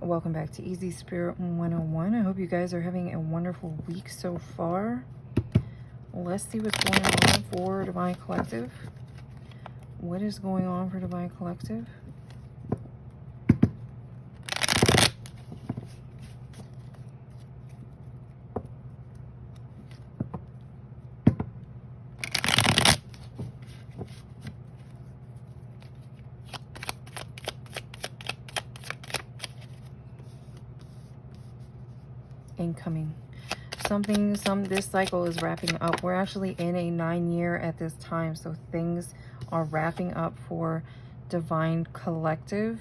Welcome back to Easy Spirit 101. I hope you guys are having a wonderful week so far. Let's see what's going on for Divine Collective. What is going on for Divine Collective? Incoming. This cycle is wrapping up. We're actually in a 9-year at this time, so things are wrapping up for Divine Collective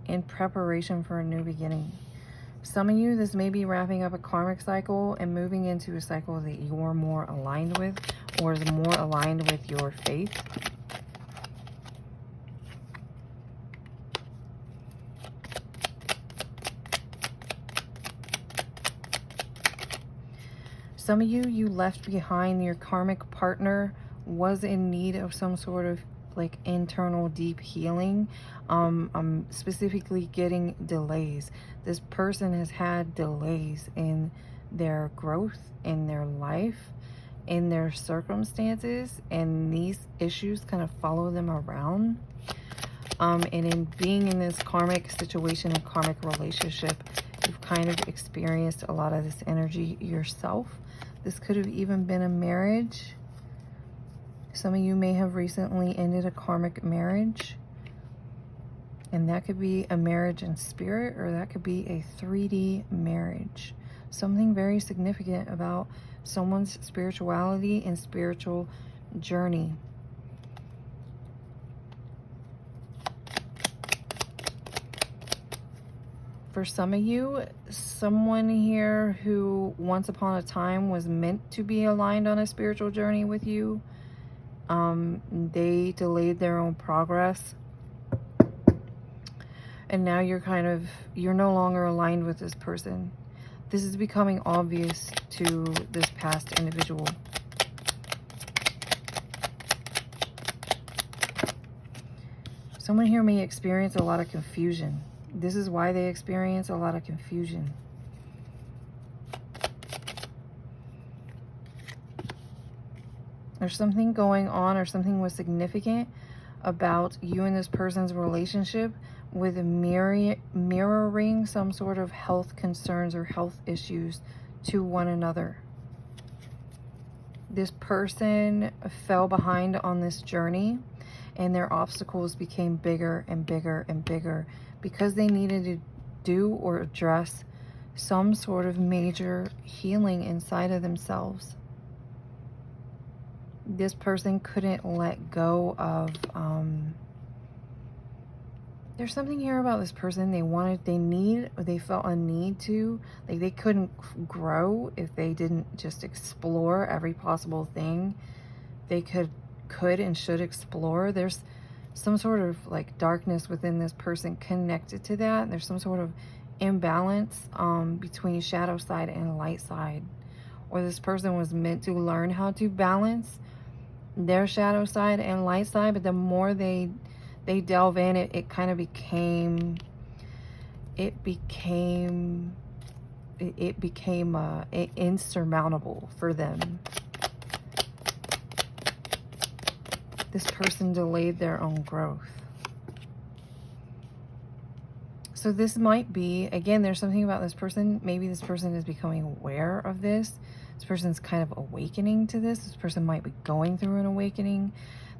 in preparation for a new beginning. Some of you, this may be wrapping up a karmic cycle and moving into a cycle that you're more aligned with, or is more aligned with your faith. Some of you left behind. Your karmic partner was in need of some sort of like internal deep healing. I'm specifically getting delays. This person has had delays in their growth, in their life, in their circumstances, and these issues kind of follow them around. And in being in this karmic situation and karmic relationship, you've kind of experienced a lot of this energy yourself. This could have even been a marriage. Some of you may have recently ended a karmic marriage. And that could be a marriage in spirit, or that could be a 3D marriage. Something very significant about someone's spirituality and spiritual journey. For some of you, someone here who once upon a time was meant to be aligned on a spiritual journey with you, they delayed their own progress. And now you're no longer aligned with this person. This is becoming obvious to this past individual. Someone here may experience a lot of confusion. This is why they experience a lot of confusion. There's something going on, or something was significant about you and this person's relationship with mirroring some sort of health concerns or health issues to one another. This person fell behind on this journey, and their obstacles became bigger and bigger and bigger because they needed to do or address some sort of major healing inside of themselves. This person couldn't let go of, there's something here about this person. They felt a need to, like they couldn't grow if they didn't just explore every possible thing they could and should explore. There's some sort of like darkness within this person connected to that. There's some sort of imbalance between shadow side and light side, or this person was meant to learn how to balance their shadow side and light side, but the more they delve in, it kind of became insurmountable for them. This person delayed their own growth. So this might be, again, there's something about this person. Maybe this person is becoming aware of this. This person's kind of awakening to this. This person might be going through an awakening.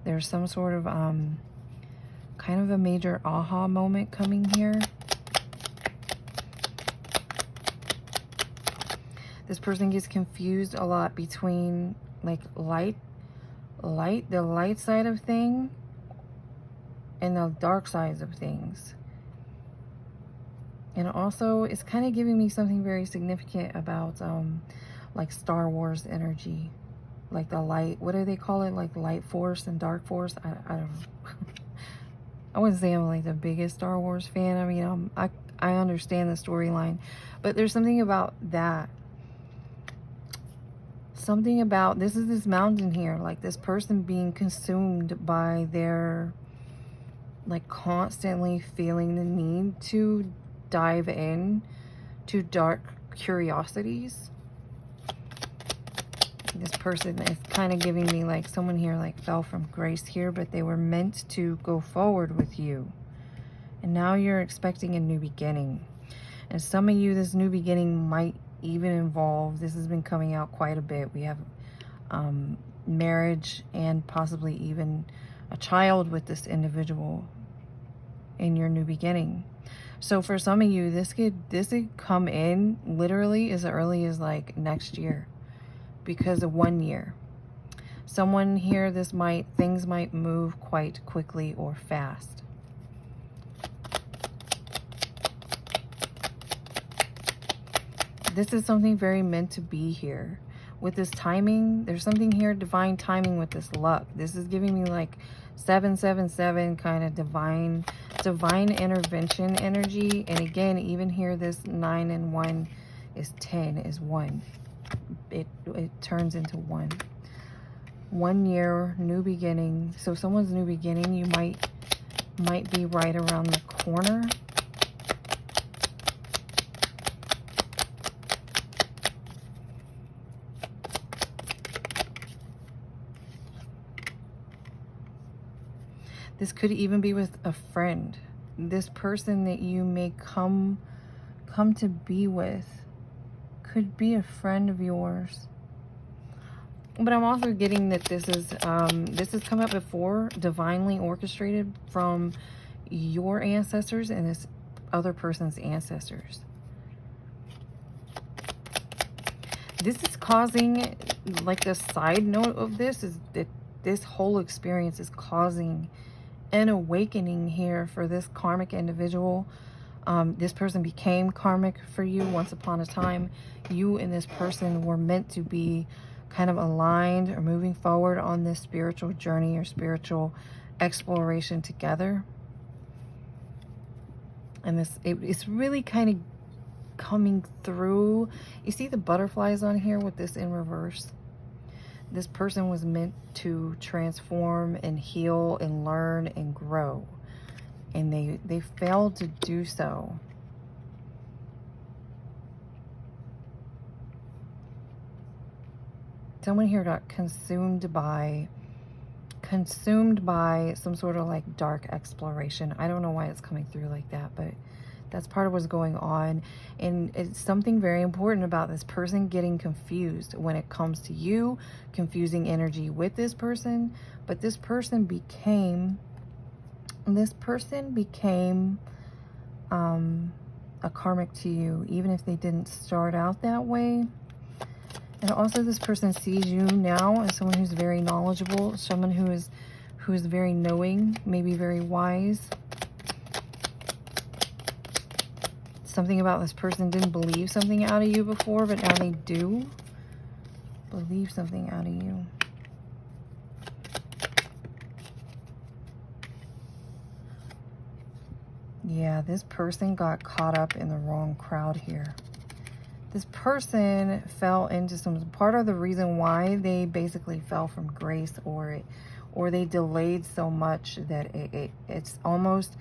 There's some sort of kind of a major aha moment coming here. This person gets confused a lot between like the light side of thing and the dark sides of things. And also it's kind of giving me something very significant about like Star Wars energy, like the light, what do they call it, like light force and dark force? I don't know. I wouldn't say I'm like the biggest Star Wars fan. I mean, I understand the storyline, but there's something about that. Something about this mountain here, like this person being consumed by their, like constantly feeling the need to dive in to dark curiosities. This person is kind of giving me like someone here like fell from grace here, but they were meant to go forward with you. And now you're expecting a new beginning. And some of you, this new beginning might even involve, this has been coming out quite a bit. We have marriage and possibly even a child with this individual in your new beginning. So for some of you, this could come in literally as early as like next year, because of 1 year. Someone here, things might move quite quickly or fast. This is something very meant to be here. With this timing, there's something here, divine timing with this luck. This is giving me like 777 kind of divine intervention energy. And again, even here, this 9 and 1 is 10 is 1. It turns into 1. 1 year, new beginning. So someone's new beginning, you might be right around the corner. This could even be with a friend. This person that you may come to be with could be a friend of yours. But I'm also getting that this has come up before, divinely orchestrated from your ancestors and this other person's ancestors. This is causing, like the side note of this is that this whole experience is causing an awakening here for this karmic individual. This person became karmic for you once upon a time. You and this person were meant to be kind of aligned or moving forward on this spiritual journey or spiritual exploration together. And it's really kind of coming through. You see the butterflies on here with this in reverse? This person was meant to transform and heal and learn and grow. And they failed to do so. Someone here got consumed by some sort of like dark exploration. I don't know why it's coming through like that, but that's part of what's going on. And it's something very important about this person getting confused when it comes to you, confusing energy with this person. But this person became a karmic to you, even if they didn't start out that way. And also this person sees you now as someone who's very knowledgeable, someone who is very knowing, maybe very wise. Something about this person didn't believe something out of you before, but now they do believe something out of you. Yeah, this person got caught up in the wrong crowd here. This person fell into some part of the reason why they basically fell from grace, or they delayed so much that it's almost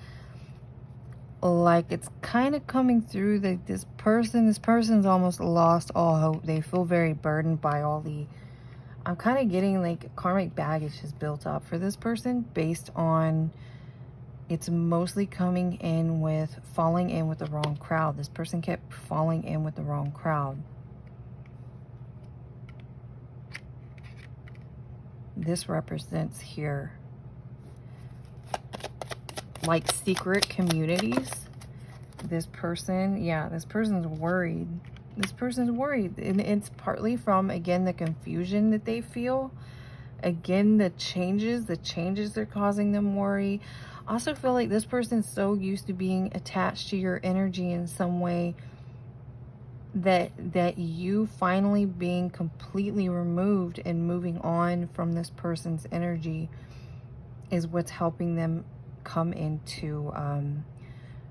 like it's kind of coming through that this person's almost lost all hope. They feel very burdened by all I'm kind of getting like karmic baggage has built up for this person based on, it's mostly coming in with falling in with the wrong crowd. This person kept falling in with the wrong crowd. This represents here like secret communities. This person, yeah, this person's worried. This person's worried. And it's partly from, again, the confusion that they feel. Again, the changes are causing them worry. I also feel like this person's so used to being attached to your energy in some way that you finally being completely removed and moving on from this person's energy is what's helping them come into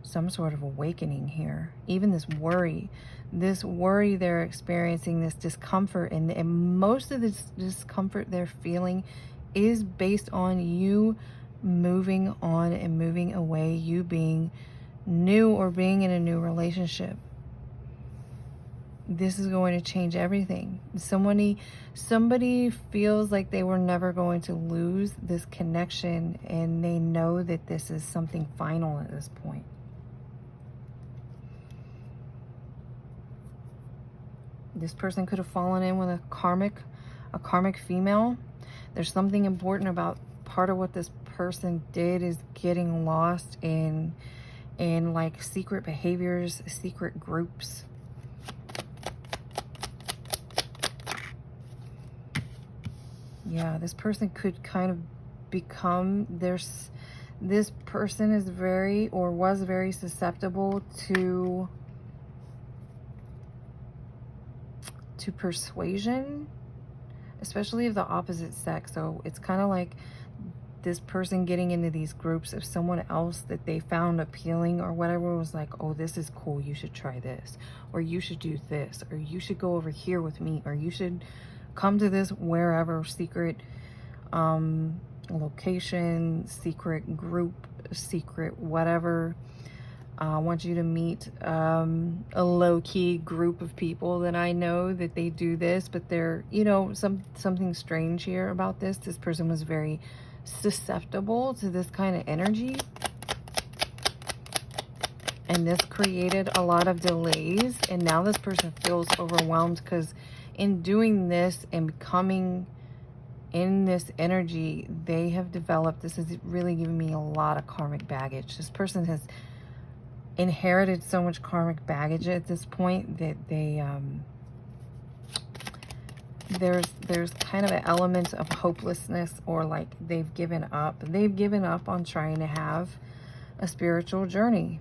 some sort of awakening here. Even this worry they're experiencing, this discomfort, and most of this discomfort they're feeling is based on you moving on and moving away, you being new or being in a new relationship. This is going to change everything. Somebody feels like they were never going to lose this connection, and they know that this is something final at this point. This person could have fallen in with a karmic female. There's something important about part of what this person did is getting lost in like secret behaviors, secret groups. Yeah, this person could kind of become, this person is very, or was very susceptible to persuasion, especially of the opposite sex. So it's kind of like this person getting into these groups of someone else that they found appealing or whatever, was like, oh, this is cool, you should try this, or you should do this, or you should go over here with me, or you should come to this wherever secret location, secret group, secret whatever. I want you to meet a low-key group of people that I know that they do this, but they're, you know, something strange here about this. This person was very susceptible to this kind of energy, and this created a lot of delays, and now this person feels overwhelmed because in doing this and becoming in this energy, they have developed, this is really giving me a lot of karmic baggage. This person has inherited so much karmic baggage at this point that they there's kind of an element of hopelessness, or like they've given up on trying to have a spiritual journey.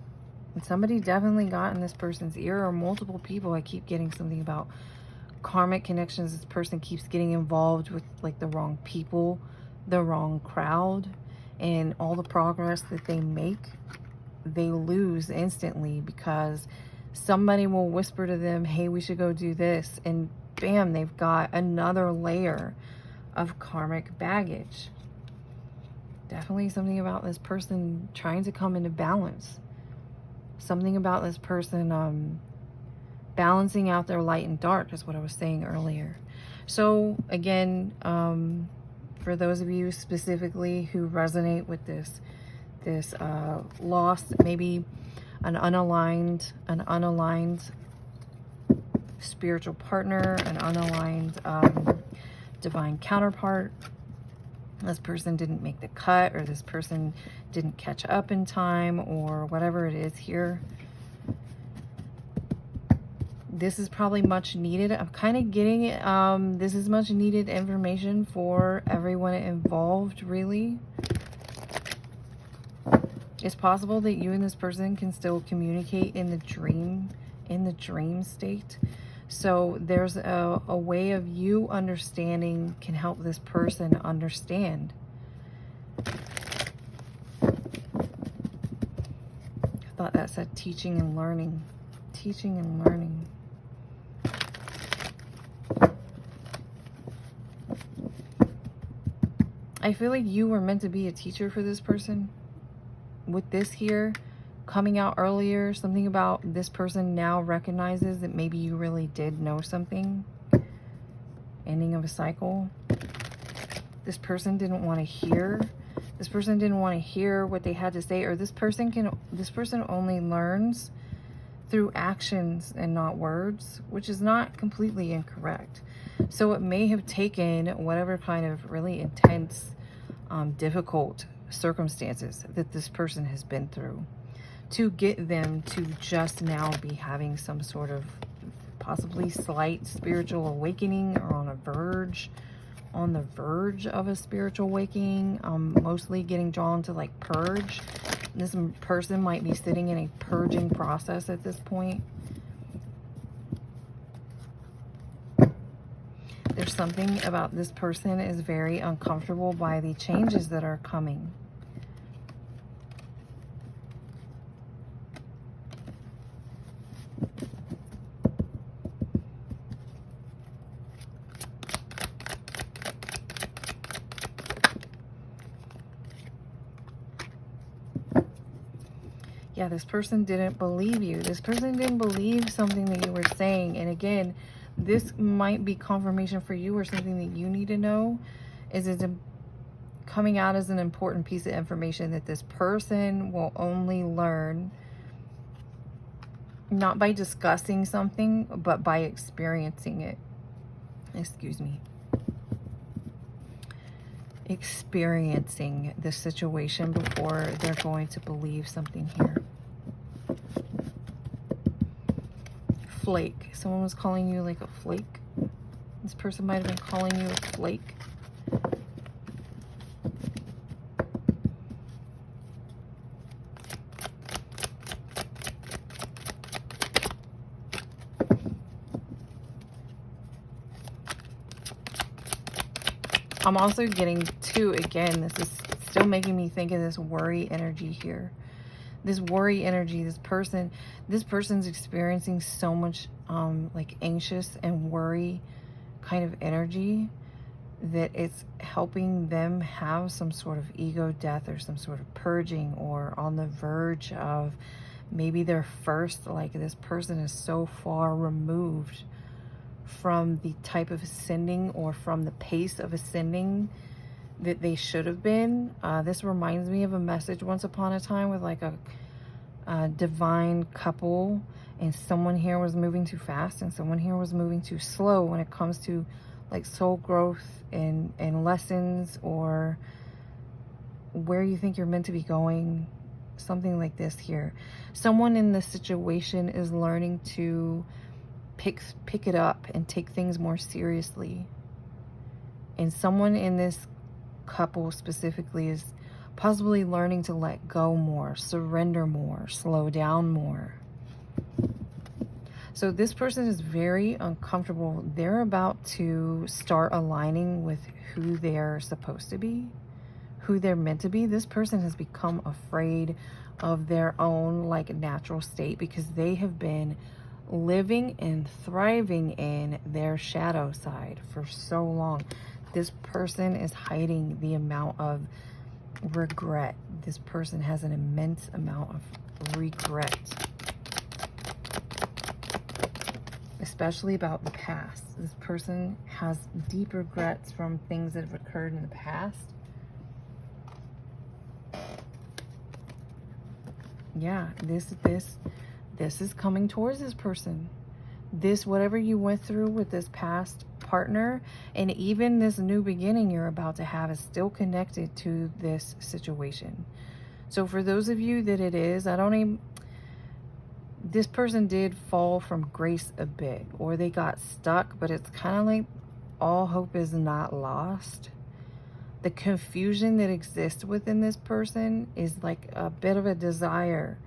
And somebody definitely got in this person's ear, or multiple people. I keep getting something about karmic connections. This person keeps getting involved with like the wrong people, the wrong crowd, and all the progress that they make, they lose instantly because somebody will whisper to them, hey, we should go do this, and bam, they've got another layer of karmic baggage. Definitely something about this person trying to come into balance. Something about this person balancing out their light and dark is what I was saying earlier. So again, for those of you specifically who resonate with this loss, maybe an unaligned spiritual partner, an unaligned divine counterpart. This person didn't make the cut, or this person didn't catch up in time, or whatever it is here. This is probably much needed. I'm kind of getting it. This is much needed information for everyone involved, really. It's possible that you and this person can still communicate in the dream state. So there's a way of you understanding can help this person understand. I thought that said teaching and learning. Teaching and learning. I feel like you were meant to be a teacher for this person. With this here coming out earlier, something about this person now recognizes that maybe you really did know something. Ending of a cycle. This person didn't want to hear. This person didn't want to hear what they had to say, or this person only learns through actions and not words, which is not completely incorrect. So it may have taken whatever kind of really intense, difficult circumstances that this person has been through to get them to just now be having some sort of possibly slight spiritual awakening, or on the verge of a spiritual awakening. Mostly getting drawn to like purge. This person might be sitting in a purging process at this point. There's something about this person is very uncomfortable by the changes that are coming. Yeah, Yeah, this person didn't believe you. This person didn't believe something that you were saying. And again, this might be confirmation for you, or something that you need to know. Is it's coming out as an important piece of information that this person will only learn not by discussing something, but by experiencing it. Excuse me. Experiencing the situation before they're going to believe something here. Flake. Someone was calling you like a flake. This person might have been calling you a flake. I'm also getting to, again, this is still making me think of this worry energy here. This worry energy, this person's experiencing so much like anxious and worry kind of energy that it's helping them have some sort of ego death, or some sort of purging, or on the verge of maybe their first, like this person is so far removed from the type of ascending, or from the pace of ascending that they should have been. This reminds me of a message once upon a time with like a divine couple, and someone here was moving too fast and someone here was moving too slow when it comes to like soul growth and lessons, or where you think you're meant to be going. Something like this here. Someone in this situation is learning to pick it up and take things more seriously. And someone in this couple specifically is possibly learning to let go more, surrender more, slow down more. So this person is very uncomfortable. They're about to start aligning with who they're supposed to be, who they're meant to be. This person has become afraid of their own like natural state, because they have been living and thriving in their shadow side for so long. This person is hiding the amount of regret. This person has an immense amount of regret, especially about the past. This person has deep regrets from things that have occurred in the past. Yeah, this is coming towards this person. This, whatever you went through with this past partner, and even this new beginning you're about to have, is still connected to this situation. So for those of you that it is, this person did fall from grace a bit, or they got stuck, but it's kind of like all hope is not lost. The confusion that exists within this person is like a bit of a desire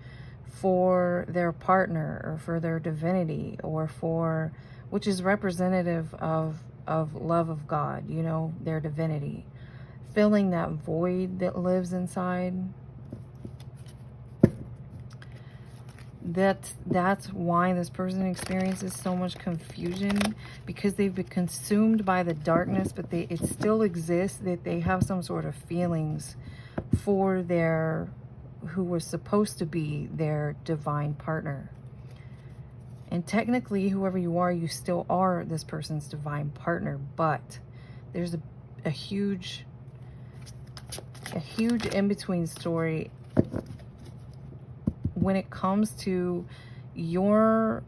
for their partner, or for their divinity, or for, which is representative of love of God, you know, their divinity, filling that void that lives inside. That's why this person experiences so much confusion, because they've been consumed by the darkness, but it still exists, that they have some sort of feelings for their, who was supposed to be their divine partner. And technically, whoever you are, you still are this person's divine partner, but there's a huge in-between story when it comes to you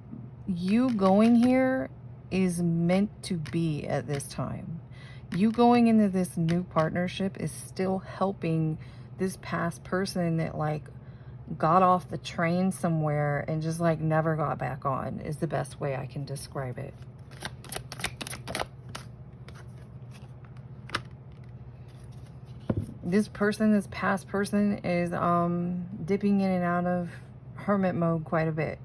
going here is meant to be at this time. You going into this new partnership is still helping this past person that like got off the train somewhere and just like never got back on, is the best way I can describe it. This person, this past person, is dipping in and out of hermit mode quite a bit.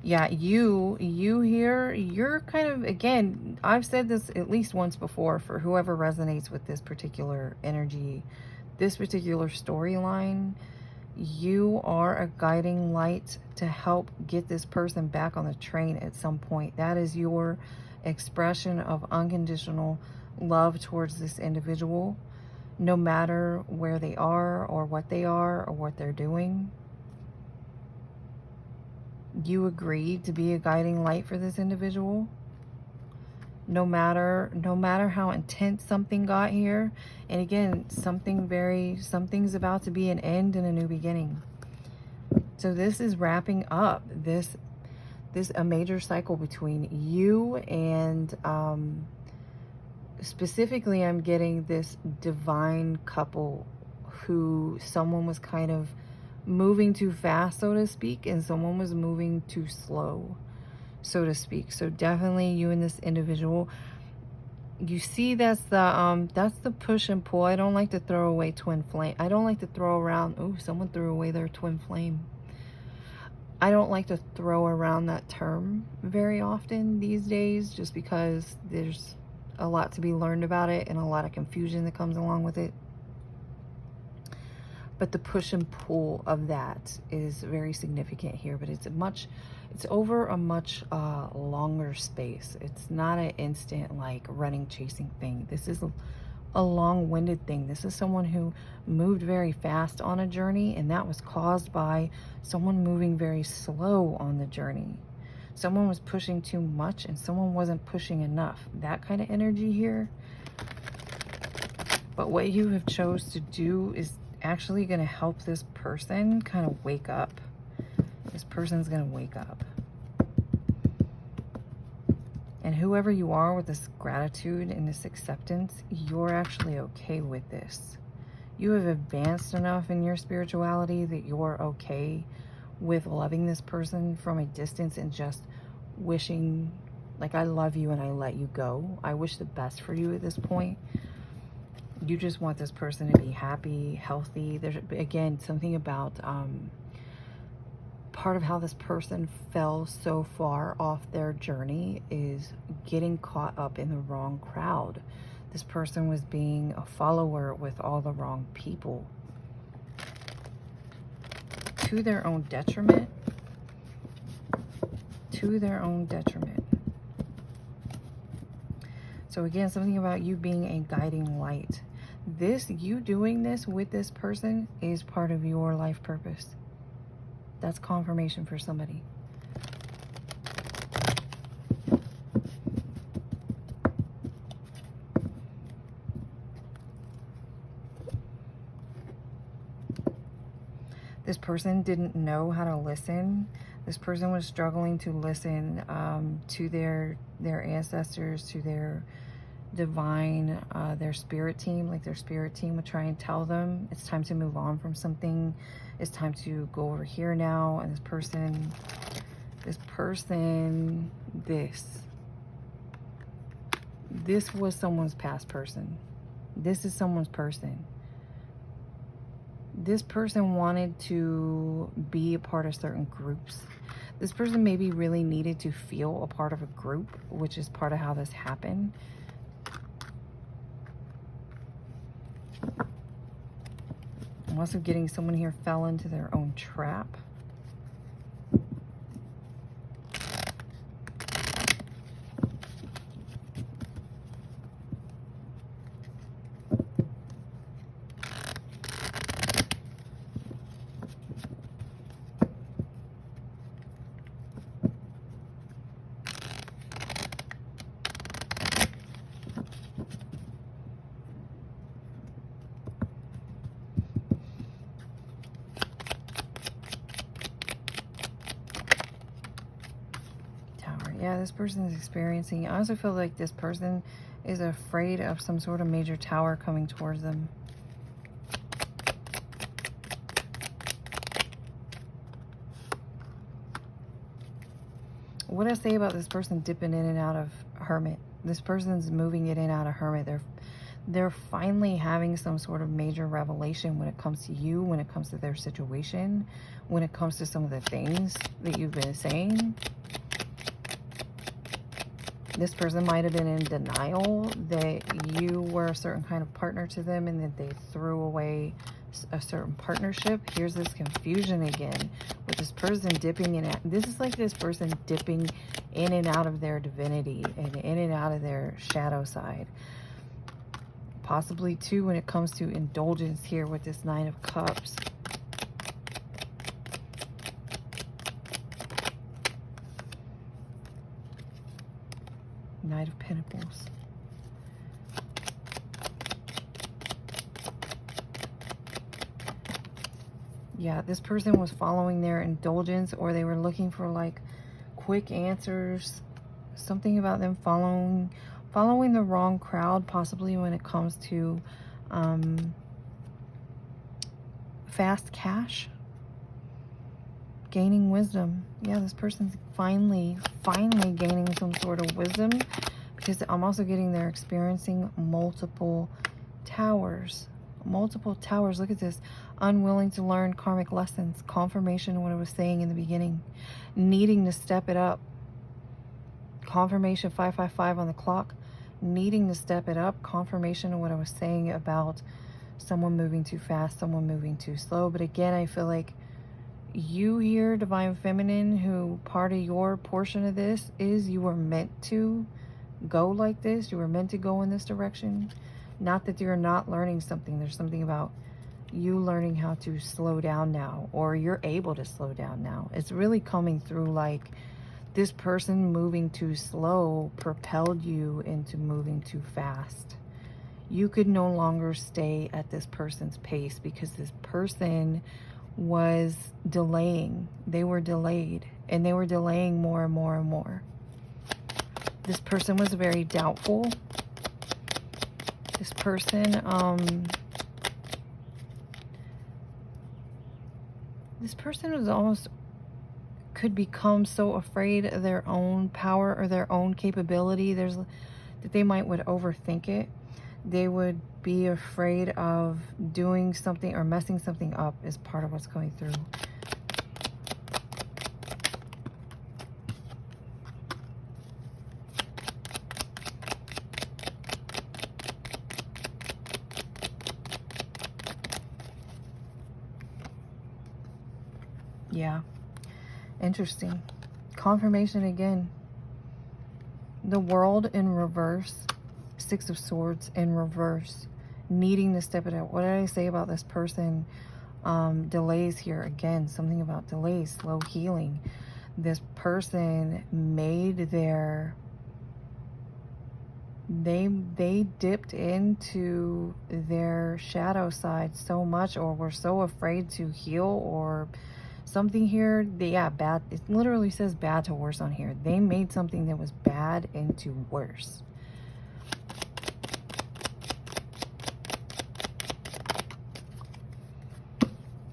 Yeah, you here, you're kind of, again, I've said this at least once before, for whoever resonates with this particular energy, this particular storyline, you are a guiding light to help get this person back on the train at some point. That is your expression of unconditional love towards this individual, no matter where they are or what they're doing. You agreed to be a guiding light for this individual. No matter how intense something got here. And again, something's about to be an end and a new beginning. So this is wrapping up this a major cycle between you and specifically I'm getting this divine couple who someone was kind of moving too fast, so to speak, and someone was moving too slow, so to speak. So definitely you and this individual, you see, that's the push and pull. I don't like to throw away twin flame. I don't like to throw around, oh, someone threw away their twin flame. I don't like to throw around that term very often these days, just because there's a lot to be learned about it and a lot of confusion that comes along with it. But the push and pull of that is very significant here, but it's over a much longer space. It's not an instant, like, running, chasing thing. This is a long-winded thing. This is someone who moved very fast on a journey, and that was caused by someone moving very slow on the journey. Someone was pushing too much and someone wasn't pushing enough. That kind of energy here. But what you have chose to do is actually going to help this person kind of wake up. This person's going to wake up. And whoever you are with this gratitude and this acceptance, you're actually okay with this. You have advanced enough in your spirituality that you're okay with loving this person from a distance and just wishing, like, I love you and I let you go. I wish the best for you at this point. You just want this person to be happy, healthy. There's, again, something about part of how this person fell so far off their journey is getting caught up in the wrong crowd. This person was being a follower with all the wrong people, to their own detriment. To their own detriment. So again, something about you being a guiding light. You doing this with this person is part of your life purpose. That's confirmation for somebody. This person didn't know how to listen. This person was struggling to listen to their ancestors, to their divine, their spirit team. Like, their spirit team would try and tell them it's time to move on from something. It's time to go over here now. And this person, this was someone's past person. This is someone's person. This person wanted to be a part of certain groups. This person maybe really needed to feel a part of a group, which is part of how this happened. I'm also getting someone here fell into their own trap. Yeah, this person is experiencing, I also feel like this person is afraid of some sort of major tower coming towards them. What I say about this person dipping in and out of Hermit, this person's moving in and out of Hermit. They're finally having some sort of major revelation when it comes to you, when it comes to their situation, when it comes to some of the things that you've been saying. This person might have been in denial that you were a certain kind of partner to them and that they threw away a certain partnership. Here's this confusion again with this person dipping in. This is like this person dipping in and out of their divinity and in and out of their shadow side. Possibly too when it comes to indulgence here with this Nine of Cups. Knight of Pentacles. Yeah, this person was following their indulgence, or they were looking for like quick answers. Something about them following the wrong crowd, possibly when it comes to fast cash. Gaining wisdom. Yeah, this person's finally gaining some sort of wisdom, because I'm also getting they're experiencing multiple towers. Multiple towers. Look at this. Unwilling to learn karmic lessons. Confirmation of what I was saying in the beginning. Needing to step it up. Confirmation 555 on the clock. Needing to step it up. Confirmation of what I was saying about someone moving too fast, someone moving too slow. But again, I feel like you here, Divine Feminine, who part of your portion of this is you were meant to go like this. You were meant to go in this direction. Not that you're not learning something. There's something about you learning how to slow down now, or you're able to slow down now. It's really coming through like this person moving too slow propelled you into moving too fast. You could no longer stay at this person's pace because this person was delaying. They were delayed, and they were delaying more and more and more. This person was very doubtful. This person, was almost could become so afraid of their own power or their own capability. That they would overthink it. They would be afraid of doing something or messing something up is part of what's going through. Yeah, interesting. Confirmation again. The World in reverse. Six of Swords in reverse. Needing to step it out. What did I say about this person? Delays here. Again, something about delays. Slow healing. This person made their... They dipped into their shadow side so much, or were so afraid to heal, or something here. Bad. It literally says bad to worse on here. They made something that was bad into worse.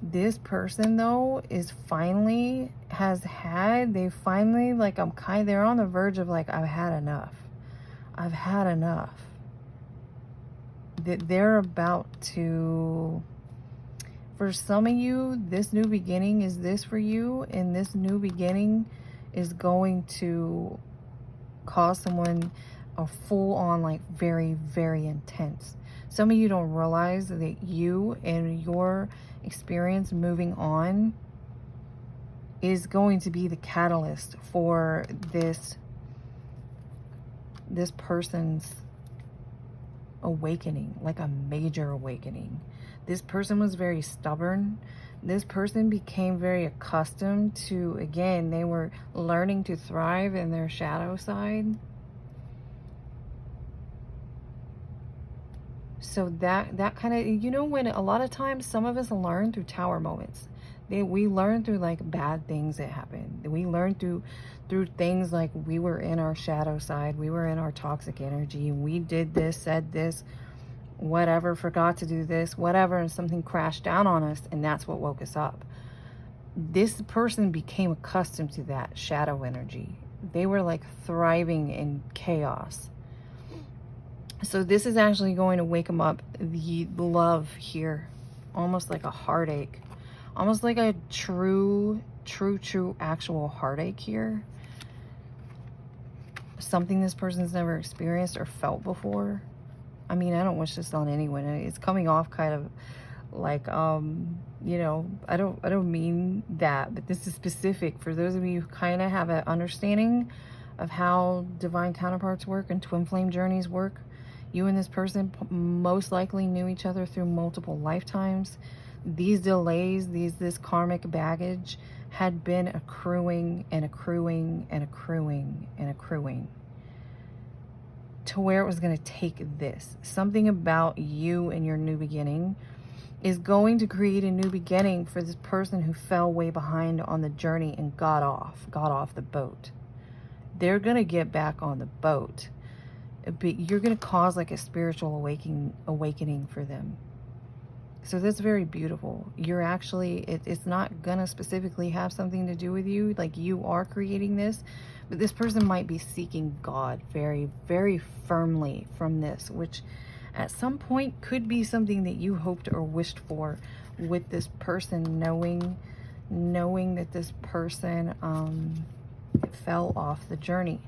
This person though is finally like they're on the verge of like, I've had enough. I've had enough. That they're about to, for some of you, this new beginning is this for you, and this new beginning is going to cause someone a full-on, like, very, very intense. Some of you don't realize that you and your experience moving on is going to be the catalyst for this person's awakening, like a major awakening. This person was very stubborn. This person became very accustomed to, again, they were learning to thrive in their shadow side. So that kind of, you know, when a lot of times some of us learn through tower moments. We learn through like bad things that happen. We learn through things like we were in our shadow side. We were in our toxic energy. We did this, said this, whatever, forgot to do this, whatever, and something crashed down on us, and that's what woke us up. This person became accustomed to that shadow energy. They were like thriving in chaos. So this is actually going to wake them up. The love here, almost like a heartache, almost like a true actual heartache here. Something this person's never experienced or felt before. I mean, I don't wish this on anyone. It's coming off kind of Like, you know, I don't mean that, but this is specific for those of you who kind of have an understanding of how divine counterparts work and twin flame journeys work. You and this person most likely knew each other through multiple lifetimes. These delays, this karmic baggage had been accruing and accruing and accruing and accruing to where it was going to take this. Something about you and your new beginning is going to create a new beginning for this person who fell way behind on the journey and got off the boat. They're going to get back on the boat, but you're going to cause like a spiritual awakening for them. So that's very beautiful. You're actually, it's not going to specifically have something to do with you. Like, you are creating this, but this person might be seeking God very, very firmly from this, which at some point could be something that you hoped or wished for with this person, knowing that this person fell off the journey.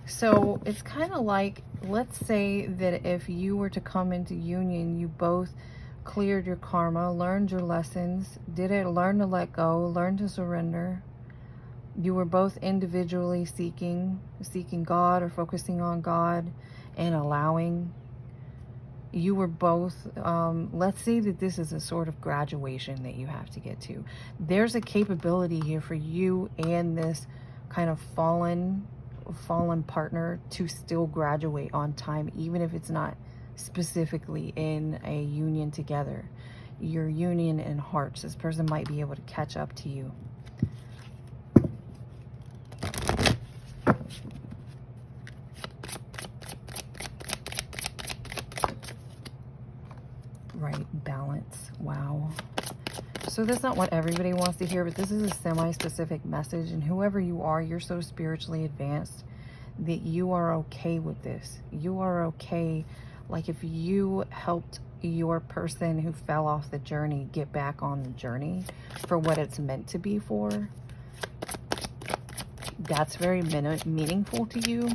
So it's kind of like, let's say that if you were to come into union, you both cleared your karma, learned your lessons, learn to let go, learn to surrender. You were both individually seeking God or focusing on God and allowing. You were both, let's say that this is a sort of graduation that you have to get to. There's a capability here for you and this kind of fallen partner to still graduate on time, even if it's not specifically in a union together. Your union in hearts, this person might be able to catch up to you. Right, balance. Wow. So that's not what everybody wants to hear, but this is a semi-specific message. And whoever you are, you're so spiritually advanced that you are okay with this. You are okay. Like, if you helped your person who fell off the journey get back on the journey for what it's meant to be for, that's very meaningful to you.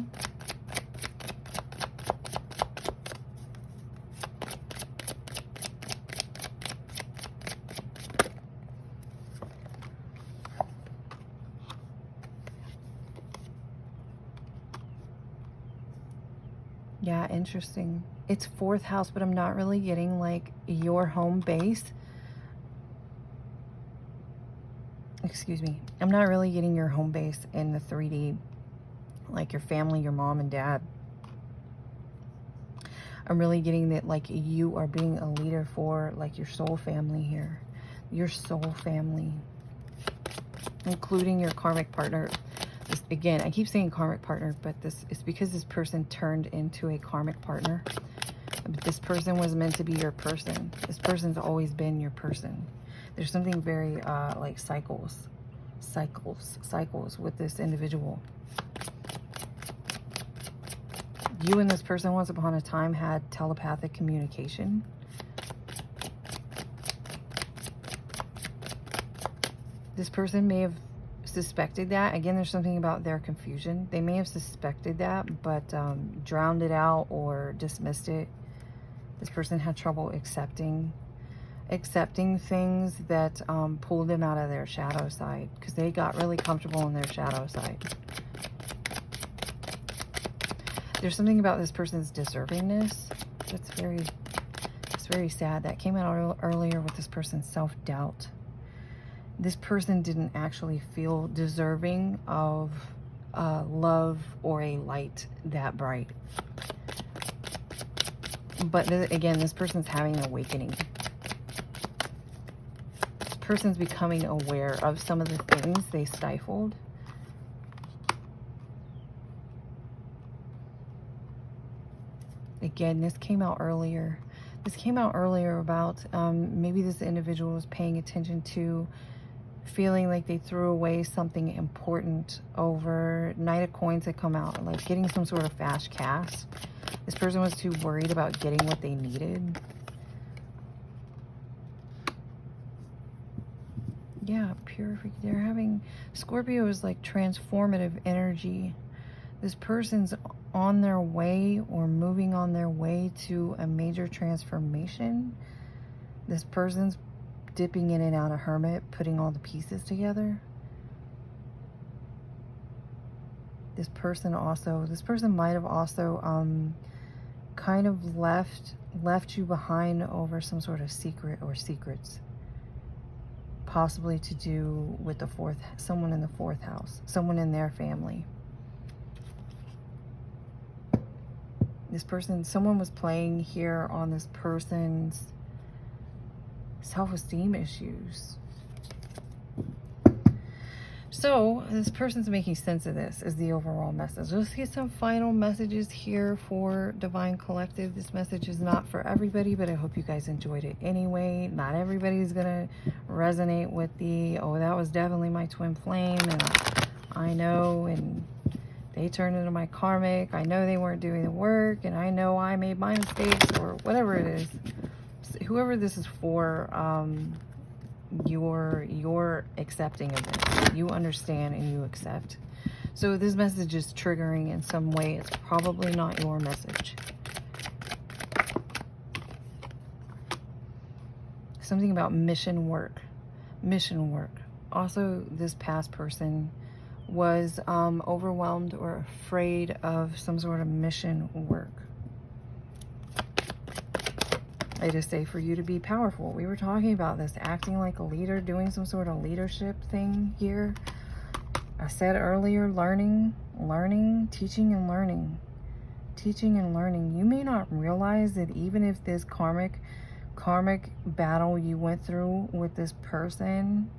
Yeah, interesting. It's 4th house, but I'm not really getting like your home base. Excuse me. I'm not really getting your home base in the 3D, like your family, your mom and dad. I'm really getting that like you are being a leader for like your soul family here. Your soul family, including your karmic partner. Again, I keep saying karmic partner, but this is because this person turned into a karmic partner. But this person was meant to be your person. This person's always been your person. There's something very like cycles with this individual. You and this person once upon a time had telepathic communication. This person may have suspected that. Again, there's something about their confusion. They may have suspected that, but drowned it out or dismissed it. This person had trouble accepting things that pulled them out of their shadow side, because they got really comfortable in their shadow side. There's something about this person's deservingness that's very sad. That came out earlier with this person's self-doubt. This person didn't actually feel deserving of love or a light that bright. But again, this person's having an awakening. This person's becoming aware of some of the things they stifled. Again, this came out earlier. This came out earlier about maybe this individual was paying attention to feeling like they threw away something important over Knight of Coins had come out, like getting some sort of fast cash. This person was too worried about getting what they needed. Yeah, they're having, Scorpio is like transformative energy. This person's on their way or moving on their way to a major transformation. This person's dipping in and out of hermit, putting all the pieces together. This person might have also kind of left you behind over some sort of secret or secrets. Possibly to do with someone in the fourth house, someone in their family. Someone was playing here on this person's self-esteem issues. So this person's making sense of this is the overall message. Let's get some final messages here for Divine Collective. This message is not for everybody, but I hope you guys enjoyed it anyway. Not everybody's gonna resonate with oh, that was definitely my twin flame, and I know, and they turned into my karmic. I know they weren't doing the work, and I know I made my mistakes, or whatever it is. Whoever this is for, you're accepting of this. You understand and you accept. So this message is triggering in some way. It's probably not your message. Something about mission work. Also, this past person was overwhelmed or afraid of some sort of mission work. I just say for you to be powerful. We were talking about this, acting like a leader, doing some sort of leadership thing here. I said earlier, learning, teaching and learning. You may not realize that even if this karmic battle you went through with this person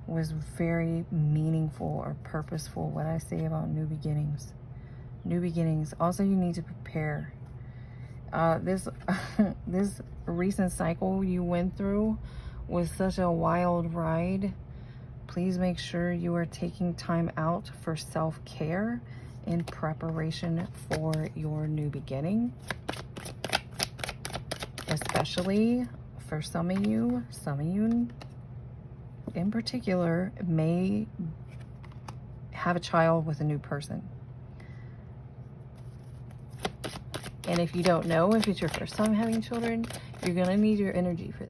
was very meaningful or purposeful. What I say about new beginnings. Also, you need to prepare. This recent cycle you went through was such a wild ride. Please make sure you are taking time out for self-care in preparation for your new beginning. Especially for some of you in particular may have a child with a new person. And if you don't know, if it's your first time having children, you're going to need your energy for